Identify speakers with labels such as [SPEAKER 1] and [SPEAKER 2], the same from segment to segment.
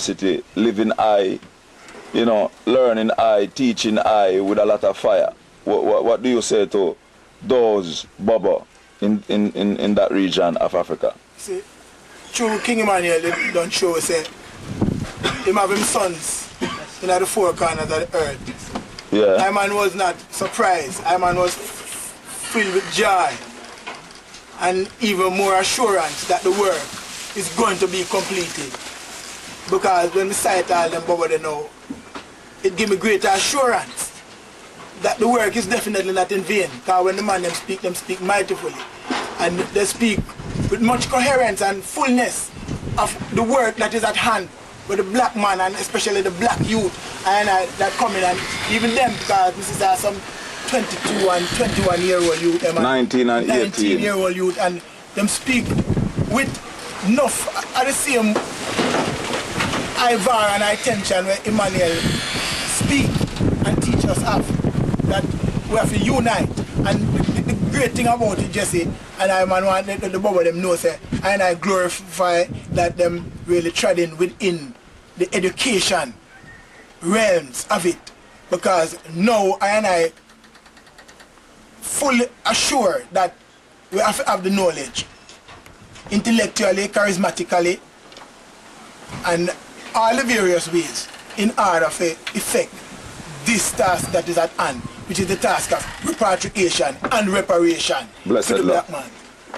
[SPEAKER 1] university, living high, you know, learning high, teaching high with a lot of fire. What do you say to those Bobo in that region of Africa?
[SPEAKER 2] See, true King Emmanuel don't show say him have him sons in the four corners of the earth.
[SPEAKER 1] Yeah.
[SPEAKER 2] I man was not surprised. I man was filled with joy and even more assurance that the work is going to be completed. Because when we sight all them Bobo they know, it give me greater assurance that the work is definitely not in vain. Because when the man them speak mightifully. And they speak with much coherence and fullness of the work that is at hand with the black man and especially the black youth and that coming and even them, because this is some 22 and 21-year-old youth,
[SPEAKER 1] 19 and 18.
[SPEAKER 2] 19-year-old youth, and them speak with enough at the same ivar and attention where Emmanuel speak and teach us of that we have to unite. And the great thing about it, Jesse, and I man want the Bobo them know say, and I glorify that them really treading within the education realms of it. Because now I fully assured that we have to have the knowledge intellectually, charismatically, and all the various ways in order to effect this task that is at hand, which is the task of repatriation and reparation
[SPEAKER 1] Blessed
[SPEAKER 2] to the
[SPEAKER 1] Lord.
[SPEAKER 2] black man.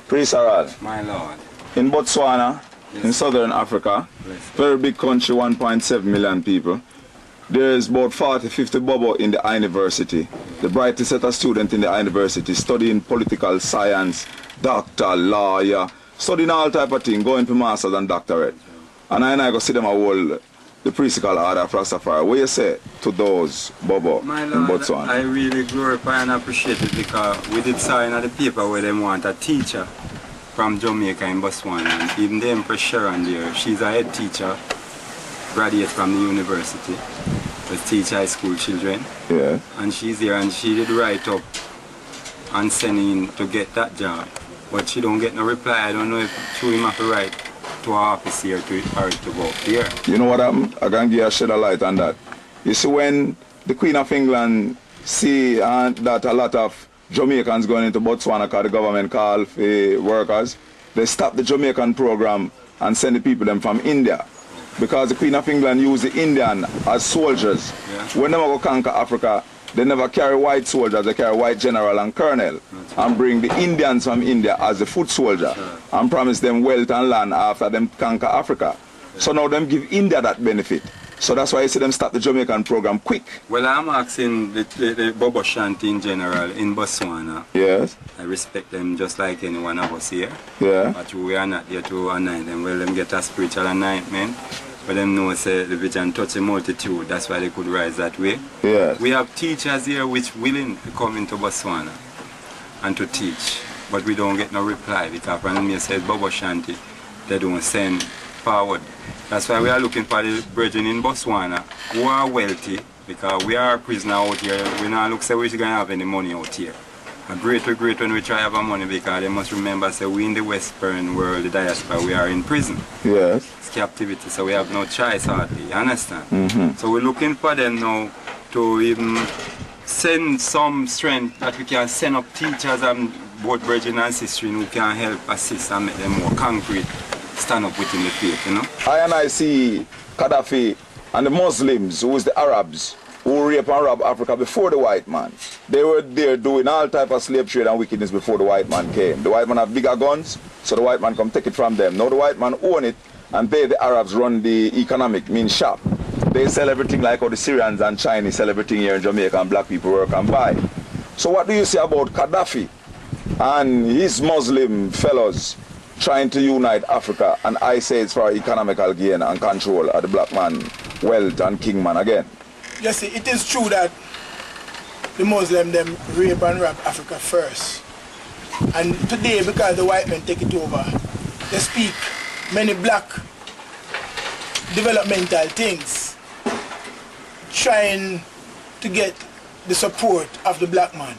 [SPEAKER 1] Priest Harald.
[SPEAKER 3] My Lord.
[SPEAKER 1] In Botswana,
[SPEAKER 3] Yes.
[SPEAKER 1] in southern Africa,
[SPEAKER 3] Blessed.
[SPEAKER 1] very big country, 1.7 million people. There's about 40-50 Bobo in the university. The brightest set of students in the university studying political science, doctor, lawyer, studying all type of things, going to masters and doctorate. And I go see them a whole the priestical order of Rastafari. What you say to those Bobo
[SPEAKER 3] My
[SPEAKER 1] in
[SPEAKER 3] Lord,
[SPEAKER 1] Botswana?
[SPEAKER 3] I really glorify and appreciate it because we did sign on the paper where they want a teacher from Jamaica in Botswana. And even the Empress Sharon there, she's a head teacher, graduate from the university, to teach high school children.
[SPEAKER 1] Yeah.
[SPEAKER 3] And she's there and she did write up and send in to get that job. But she don't get no reply. I don't know if she will have to write to our office here for it to go up here.
[SPEAKER 1] You know what I'm going to give a shed of light on that. You see, when the Queen of England see that a lot of Jamaicans going into Botswana because the government call for workers, they stop the Jamaican program and send the people them from India. Because the Queen of England use the Indian as soldiers.
[SPEAKER 3] Yeah.
[SPEAKER 1] When they go conquer Africa, they never carry white soldiers, they carry white general and colonel. And bring the Indians from India as the foot soldier.
[SPEAKER 3] Sure.
[SPEAKER 1] And promise them wealth and land after them conquer Africa. So now them give India that benefit. So that's why you see them start the Jamaican program quick.
[SPEAKER 3] Well, I'm asking the Bobo Shanti in general in Botswana.
[SPEAKER 1] Yes.
[SPEAKER 3] I respect them just like any one of us here.
[SPEAKER 1] Yeah.
[SPEAKER 3] But we are not here to anoint them. Well, them get a spiritual anointment. But them know say the vision touch a multitude. That's why they could rise that way.
[SPEAKER 1] Yes.
[SPEAKER 3] We have teachers here which willing to come into Botswana and to teach. But we don't get no reply because when me says Bobo Shanti, they don't send forward. That's why we are looking for the brethren in Botswana who are wealthy because we are a prisoner out here. We not look say we're going to have any money out here. A great regret when we try to have our money because they must remember say we in the Western world, the diaspora, we are in prison.
[SPEAKER 1] Yes.
[SPEAKER 3] It's captivity, so we have no choice hardly, you understand?
[SPEAKER 1] Mm-hmm.
[SPEAKER 3] So we're looking for them now to even send some strength that we can send up teachers and both brethren and sisters who can help assist and make them more concrete, stand up within the faith, you know?
[SPEAKER 1] I see Gaddafi and the Muslims, who is the Arabs, who rape and rob Africa before the white man. They were there doing all type of slave trade and wickedness before the white man came. The white man have bigger guns, so the white man come take it from them. Now the white man own it, and they, the Arabs, run the economic, mean shop. They sell everything like how the Syrians and Chinese sell everything here in Jamaica and black people work and buy. So what do you say about Gaddafi and his Muslim fellows trying to unite Africa, and I say it's for economical gain and control of the black man, wealth and kingman again?
[SPEAKER 2] Yes, it is true that the Muslim them rape and rob Africa first. And today, because the white men take it over, they speak many black developmental things, trying to get the support of the black man.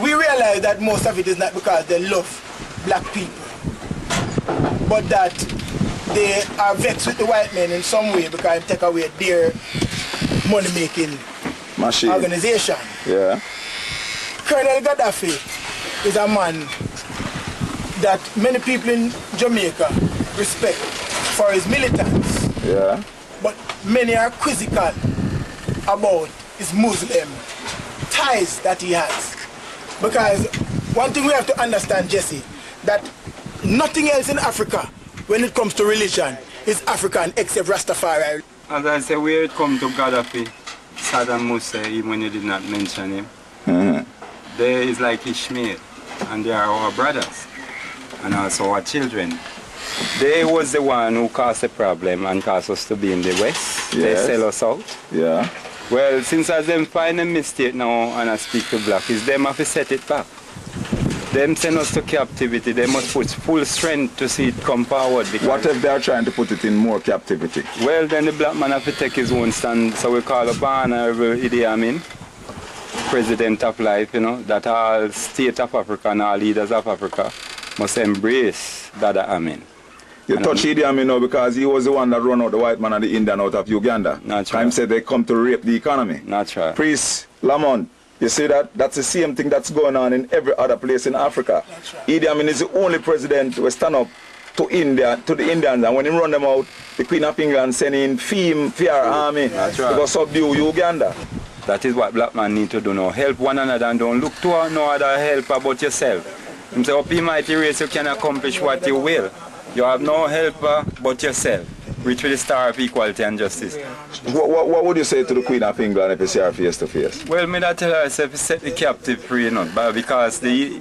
[SPEAKER 2] We realize that most of it is not because they love black people, but that they are vexed with the white men in some way because they take away their money-making
[SPEAKER 1] machine
[SPEAKER 2] organization.
[SPEAKER 1] Yeah.
[SPEAKER 2] Colonel Gaddafi is a man that many people in Jamaica respect for his militants.
[SPEAKER 1] Yeah.
[SPEAKER 2] But many are quizzical about his Muslim ties that he has. Because one thing we have to understand, Jesse, that nothing else in Africa, when it comes to religion, is African except Rastafari.
[SPEAKER 3] As I say, where it comes to Gaddafi, Saddam Hussein, even when you did not mention him, there is like Ishmael, and they are our brothers, and also our children. They was the one who caused the problem and caused us to be in the West. Yes. They sell us out.
[SPEAKER 1] Yeah.
[SPEAKER 3] Well, since as them find a mistake now and I speak to black, is them have to set it back. Them send us to captivity, they must put full strength to see it come forward.
[SPEAKER 1] What if they are trying to put it in more captivity?
[SPEAKER 3] Well, then the black man have to take his own stand, so we call upon Idi Amin, president of life, you know, that all state of Africa and all leaders of Africa must embrace Dada Amin.
[SPEAKER 1] You touch Idi Amin now because he was the one that run out the white man and the Indian out of Uganda.
[SPEAKER 3] That's
[SPEAKER 1] right. Time said they come to rape the economy.
[SPEAKER 3] That's right.
[SPEAKER 1] Priest Lamont, you see that? That's the same thing that's going on in every other place in Africa.
[SPEAKER 2] That's right.
[SPEAKER 1] Idi Amin is the only president who stand up to India, to the Indians, and when he run them out, the Queen of England send in fear army to go subdue Uganda.
[SPEAKER 3] That is what black man need to do now. Help one another and don't look to no other help about yourself. Him say, up in mighty race you can accomplish what you will. You have no helper but yourself. Reach for the star of equality and justice.
[SPEAKER 1] What would you say to the Queen of England if you see her face to face?
[SPEAKER 3] Well, me that tell her, I say, set the captive free, you know, because the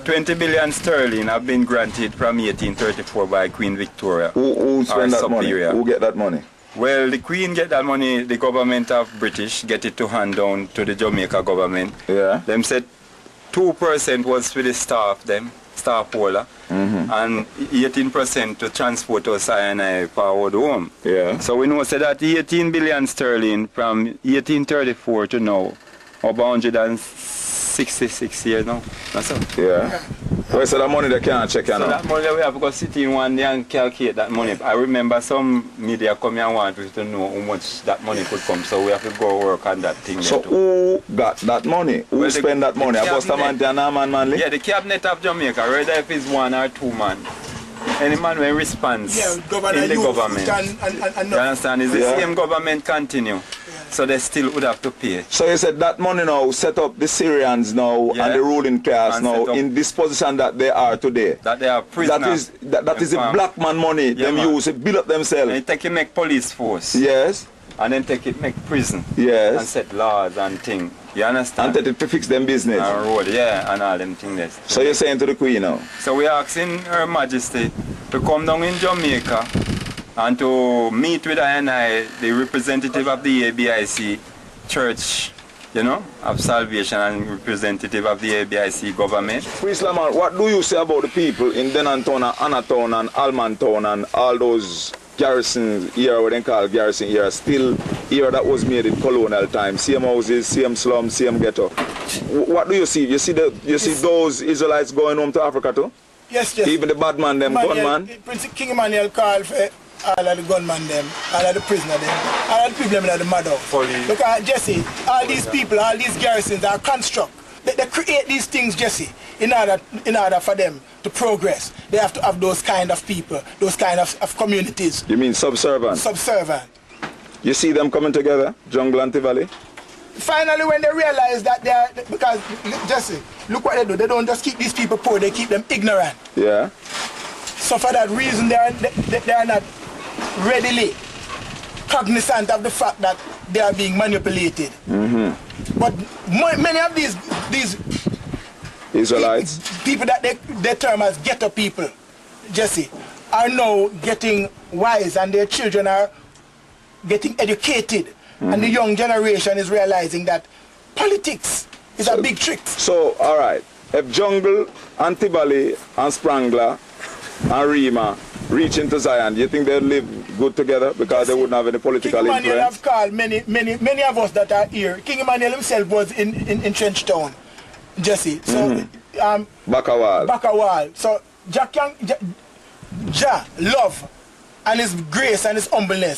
[SPEAKER 3] 20 billion sterling have been granted from 1834 by Queen Victoria.
[SPEAKER 1] Who spend that money? Who get that money?
[SPEAKER 3] Well, the Queen get that money, the government of British get it to hand down to the Jamaica government.
[SPEAKER 1] Yeah.
[SPEAKER 3] Them said 2% was for the staff, staff holder, and 18% to transport us and forward home.
[SPEAKER 1] Yeah.
[SPEAKER 3] So we know say that 18 billion sterling from 1834 to now, about 166 years now. That's all.
[SPEAKER 1] Yeah. So that money they can't check
[SPEAKER 3] so
[SPEAKER 1] now.
[SPEAKER 3] that money we have to go sit in one day and calculate that money. I remember some media come here and want to know how much that money could come, so we have to go work on that thing.
[SPEAKER 1] So who got that money? Who spend that money? Bustamante and Norman Manley?
[SPEAKER 3] Yeah, the cabinet of Jamaica, whether if it's one or two man. Any man when responds in the government. You understand? Is the same government continue. So they still would have to pay.
[SPEAKER 1] So you said that money now set up the Syrians now and the ruling class now in this position that they are today.
[SPEAKER 3] That they are prisoners.
[SPEAKER 1] That is the black man money them use to build up themselves.
[SPEAKER 3] And take it make police force.
[SPEAKER 1] Yes.
[SPEAKER 3] And then take it make prison.
[SPEAKER 1] Yes.
[SPEAKER 3] And set laws and things. You understand?
[SPEAKER 1] And take it to fix them business.
[SPEAKER 3] And road, yeah, and all them things.
[SPEAKER 1] So you're saying to the Queen now?
[SPEAKER 3] So we're asking Her Majesty to come down in Jamaica and to meet with I, the representative of the ABIC Church, you know, of Salvation, and representative of the ABIC government.
[SPEAKER 1] Priest Lamar, what do you say about the people in Denantown and Anatown and Almantown and all those garrisons here, what they call garrison here, still here that was made in colonial times, same houses, same slums, same ghetto? What do you see? You see those Israelites going home to Africa too?
[SPEAKER 2] Yes, yes.
[SPEAKER 1] Even the bad man, them gunman?
[SPEAKER 2] Prince King Emmanuel called for all of the gunmen them, all of the prisoners them, all of the people them in the mud house. Look at Jesse, all these people, all these garrisons are construct. They create these things, Jesse, in order for them to progress. They have to have those kind of people, those kind of communities.
[SPEAKER 1] You mean subservient?
[SPEAKER 2] Subservient.
[SPEAKER 1] You see them coming together, jungle and Tivoli?
[SPEAKER 2] Finally, when they realize that they are, because, Jesse, look what they do. They don't just keep these people poor, they keep them ignorant.
[SPEAKER 1] Yeah.
[SPEAKER 2] So for that reason, they are not readily cognizant of the fact that they are being manipulated. But many of these
[SPEAKER 1] Israelites,
[SPEAKER 2] people that they term as ghetto people, Jesse, are now getting wise, and their children are getting educated. And the young generation is realizing that politics is a big trick.
[SPEAKER 1] So, all right, if Jungle and Tivoli and Sprangler and Rima reach into Zion, do you think they'll live good together because they wouldn't have any political
[SPEAKER 2] King
[SPEAKER 1] influence?
[SPEAKER 2] Emmanuel have called many of us that are here. King Emmanuel himself was in Trenchtown, Jesse. So
[SPEAKER 1] Bakawal.
[SPEAKER 2] So Jah love and his grace and his humbleness